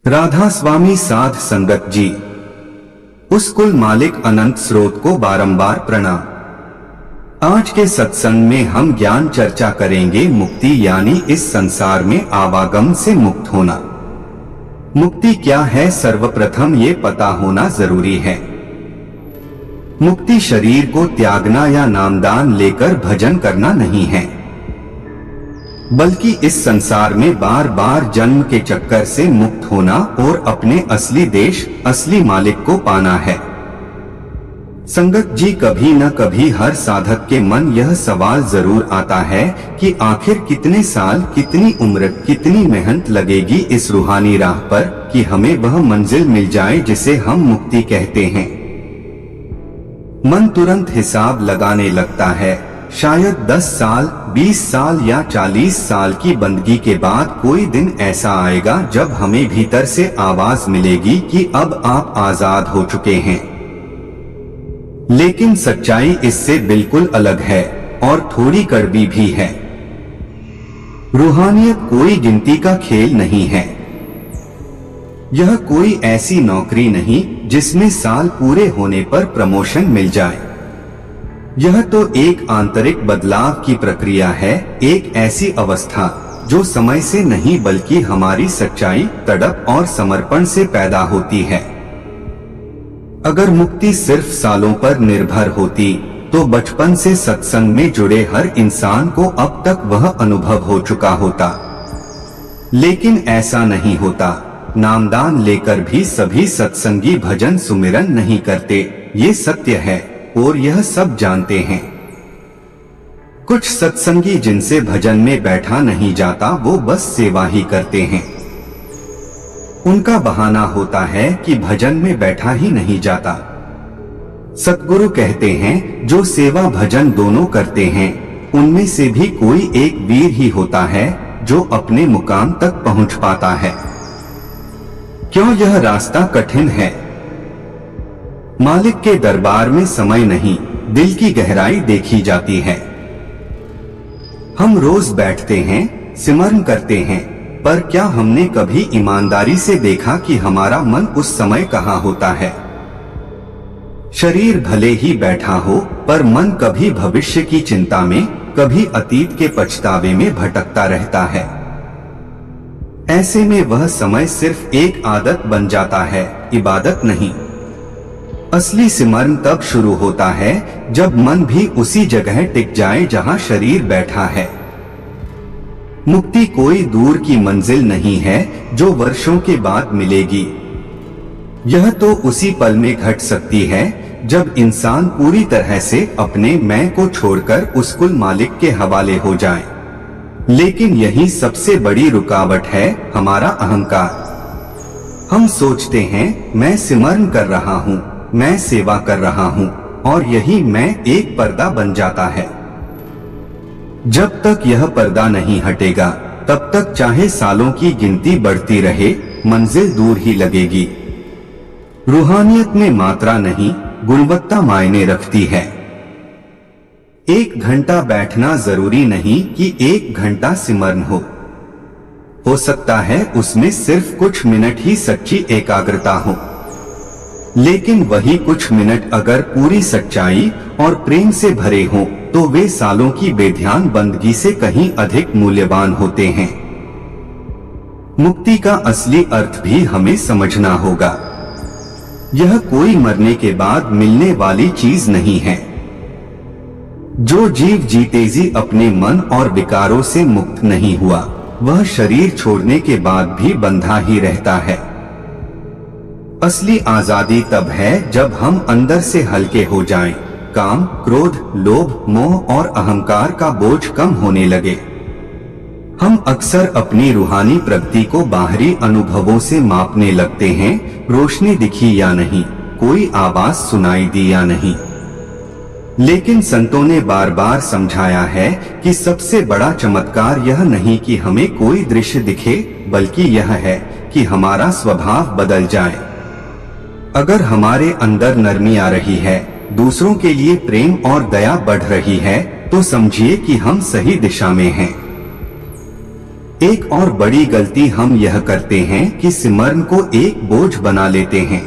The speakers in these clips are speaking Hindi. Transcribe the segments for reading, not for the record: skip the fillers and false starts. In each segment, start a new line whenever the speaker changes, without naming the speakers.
राधा स्वामी साध संगत जी। उस कुल मालिक अनंत स्रोत को बारंबार प्रणाम। आज के सत्संग में हम ज्ञान चर्चा करेंगे मुक्ति यानी इस संसार में आवागम से मुक्त होना। मुक्ति क्या है, सर्वप्रथम ये पता होना जरूरी है। मुक्ति शरीर को त्यागना या नामदान लेकर भजन करना नहीं है, बल्कि इस संसार में बार बार जन्म के चक्कर से मुक्त होना और अपने असली देश, असली मालिक को पाना है। संगत जी, कभी न कभी हर साधक के मन यह सवाल जरूर आता है कि आखिर कितने साल, कितनी उम्र, कितनी मेहनत लगेगी इस रूहानी राह पर कि हमें वह मंजिल मिल जाए जिसे हम मुक्ति कहते हैं। मन तुरंत हिसाब लगाने लगता है। शायद 10 साल, 20 साल या 40 साल की बंदगी के बाद कोई दिन ऐसा आएगा जब हमें भीतर से आवाज मिलेगी कि अब आप आजाद हो चुके हैं। लेकिन सच्चाई इससे बिल्कुल अलग है और थोड़ी कड़वी भी है। रूहानियत कोई गिनती का खेल नहीं है। यह कोई ऐसी नौकरी नहीं जिसमें साल पूरे होने पर प्रमोशन मिल जाए। यह तो एक आंतरिक बदलाव की प्रक्रिया है, एक ऐसी अवस्था जो समय से नहीं बल्कि हमारी सच्चाई, तड़प और समर्पण से पैदा होती है। अगर मुक्ति सिर्फ सालों पर निर्भर होती तो बचपन से सत्संग में जुड़े हर इंसान को अब तक वह अनुभव हो चुका होता। लेकिन ऐसा नहीं होता। नामदान लेकर भी सभी सत्संगी भजन सुमिरन नहीं करते, ये सत्य है और यह सब जानते हैं। कुछ सत्संगी जिनसे भजन में बैठा नहीं जाता वो बस सेवा ही करते हैं। उनका बहाना होता है कि भजन में बैठा ही नहीं जाता। सतगुरु कहते हैं जो सेवा भजन दोनों करते हैं उनमें से भी कोई एक वीर ही होता है जो अपने मुकाम तक पहुंच पाता है। क्यों यह रास्ता कठिन है? मालिक के दरबार में समय नहीं, दिल की गहराई देखी जाती है। हम रोज बैठते हैं, सिमरन करते हैं, पर क्या हमने कभी ईमानदारी से देखा कि हमारा मन उस समय कहाँ होता है? शरीर भले ही बैठा हो पर मन कभी भविष्य की चिंता में, कभी अतीत के पछतावे में भटकता रहता है। ऐसे में वह समय सिर्फ एक आदत बन जाता है, इबादत नहीं। असली सिमरन तब शुरू होता है जब मन भी उसी जगह टिक जाए जहां शरीर बैठा है। मुक्ति कोई दूर की मंजिल नहीं है जो वर्षों के बाद मिलेगी। यह तो उसी पल में घट सकती है जब इंसान पूरी तरह से अपने मैं को छोड़कर उस कुल मालिक के हवाले हो जाए। लेकिन यही सबसे बड़ी रुकावट है, हमारा अहंकार। हम सोचते हैं मैं सिमरन कर रहा हूँ, मैं सेवा कर रहा हूँ, और यही मैं एक पर्दा बन जाता है। जब तक यह पर्दा नहीं हटेगा तब तक चाहे सालों की गिनती बढ़ती रहे, मंजिल दूर ही लगेगी। रूहानियत में मात्रा नहीं, गुणवत्ता मायने रखती है। 1 घंटा बैठना जरूरी नहीं कि 1 घंटा सिमरन हो सकता है उसमें सिर्फ कुछ मिनट ही सच्ची एकाग्रता हो। लेकिन वही कुछ मिनट अगर पूरी सच्चाई और प्रेम से भरे हों तो वे सालों की बेध्यान बंदगी से कहीं अधिक मूल्यवान होते हैं। मुक्ति का असली अर्थ भी हमें समझना होगा। यह कोई मरने के बाद मिलने वाली चीज नहीं है। जो जीव जीते जी अपने मन और विकारों से मुक्त नहीं हुआ वह शरीर छोड़ने के बाद भी बंधा ही रहता है। असली आजादी तब है जब हम अंदर से हल्के हो जाएं, काम, क्रोध, लोभ, मोह और अहंकार का बोझ कम होने लगे। हम अक्सर अपनी रूहानी प्रगति को बाहरी अनुभवों से मापने लगते हैं, रोशनी दिखी या नहीं, कोई आवाज सुनाई दी या नहीं। लेकिन संतों ने बार बार समझाया है कि सबसे बड़ा चमत्कार यह नहीं कि हमें कोई दृश्य दिखे, बल्कि यह है कि हमारा स्वभाव बदल जाए। अगर हमारे अंदर नरमी आ रही है, दूसरों के लिए प्रेम और दया बढ़ रही है, तो समझिए कि हम सही दिशा में हैं। एक और बड़ी गलती हम यह करते हैं कि सिमरन को एक बोझ बना लेते हैं।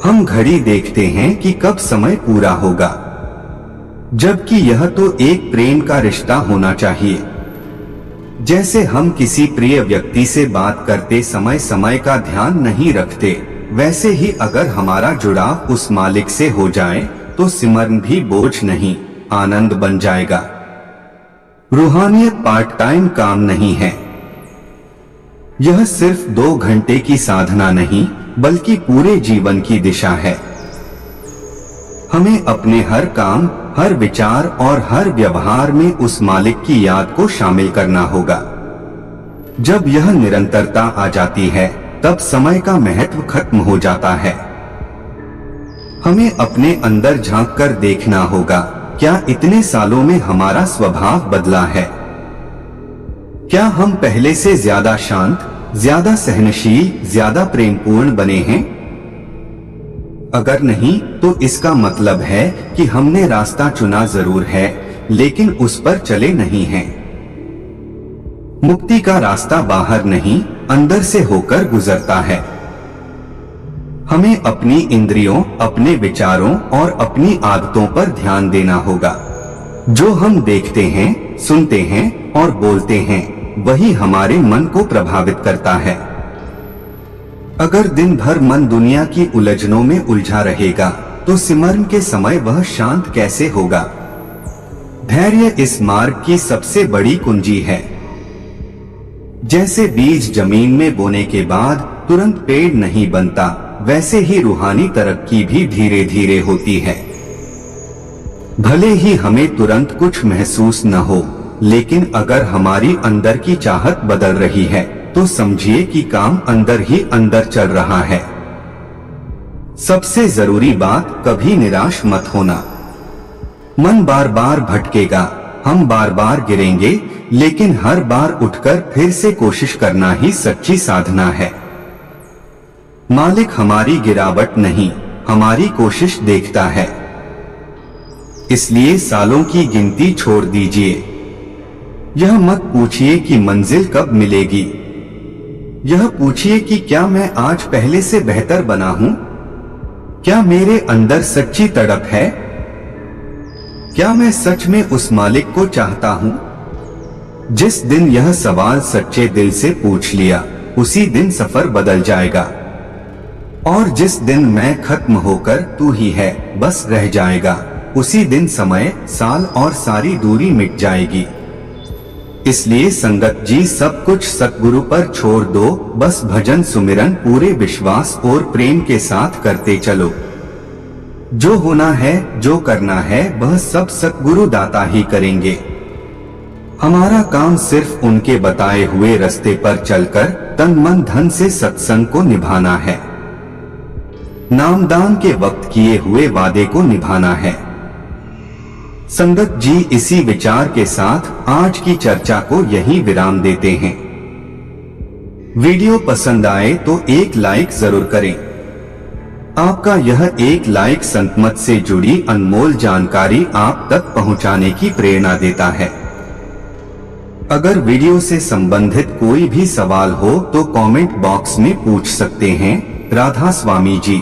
हम घड़ी देखते हैं कि कब समय पूरा होगा, जबकि यह तो एक प्रेम का रिश्ता होना चाहिए। जैसे हम किसी प्रिय व्यक्ति से बात करते समय समय का ध्यान नहीं रखते, वैसे ही अगर हमारा जुड़ाव उस मालिक से हो जाए तो सिमरन भी बोझ नहीं, आनंद बन जाएगा। रूहानियत पार्ट टाइम काम नहीं है। यह सिर्फ 2 घंटे की साधना नहीं, बल्कि पूरे जीवन की दिशा है। हमें अपने हर काम, हर विचार और हर व्यवहार में उस मालिक की याद को शामिल करना होगा। जब यह निरंतरता आ जाती है, तब समय का महत्व खत्म हो जाता है। हमें अपने अंदर झांक कर देखना होगा, क्या इतने सालों में हमारा स्वभाव बदला है? क्या हम पहले से ज्यादा शांत, ज्यादा सहनशील, ज्यादा प्रेमपूर्ण बने हैं? अगर नहीं, तो इसका मतलब है कि हमने रास्ता चुना जरूर है, लेकिन उस पर चले नहीं हैं। मुक्ति का रास्ता बाहर नहीं, अंदर से होकर गुजरता है। हमें अपनी इंद्रियों, अपने विचारों और अपनी आदतों पर ध्यान देना होगा। जो हम देखते हैं, सुनते हैं और बोलते हैं, वही हमारे मन को प्रभावित करता है। अगर दिन भर मन दुनिया की उलझनों में उलझा रहेगा, तो सिमरन के समय वह शांत कैसे होगा? धैर्य इस मार्ग की सबसे बड़ी कुंजी है। जैसे बीज जमीन में बोने के बाद तुरंत पेड़ नहीं बनता, वैसे ही रूहानी तरक्की भी धीरे धीरे होती है। भले ही हमें तुरंत कुछ महसूस न हो, लेकिन अगर हमारी अंदर की चाहत बदल रही है, तो समझिए कि काम अंदर ही अंदर चल रहा है। सबसे जरूरी बात, कभी निराश मत होना। मन बार बार भटकेगा, हम बार बार गिरेंगे, लेकिन हर बार उठकर फिर से कोशिश करना ही सच्ची साधना है। मालिक हमारी गिरावट नहीं, हमारी कोशिश देखता है। इसलिए सालों की गिनती छोड़ दीजिए। यह मत पूछिए कि मंजिल कब मिलेगी, यह पूछिए कि क्या मैं आज पहले से बेहतर बना हूं? क्या मेरे अंदर सच्ची तड़प है? क्या मैं सच में उस मालिक को चाहता हूं? जिस दिन यह सवाल सच्चे दिल से पूछ लिया, उसी दिन सफर बदल जाएगा। और जिस दिन मैं खत्म होकर तू ही है बस रह जाएगा, उसी दिन समय, साल और सारी दूरी मिट जाएगी। इसलिए संगत जी, सब कुछ सतगुरु पर छोड़ दो, बस भजन सुमिरन पूरे विश्वास और प्रेम के साथ करते चलो। जो होना है, जो करना है, वह सब सतगुरु दाता ही करेंगे। हमारा काम सिर्फ उनके बताए हुए रास्ते पर चलकर तन मन धन से सत्संग को निभाना है। नामदान के वक्त किए हुए वादे को निभाना है। संगत जी, इसी विचार के साथ आज की चर्चा को यहीं विराम देते हैं। वीडियो पसंद आए तो एक लाइक जरूर करें। आपका यह एक लाइक संतमत से जुड़ी अनमोल जानकारी आप तक पहुंचाने की प्रेरणा देता है। अगर वीडियो से संबंधित कोई भी सवाल हो तो कमेंट बॉक्स में पूछ सकते हैं। राधा स्वामी जी।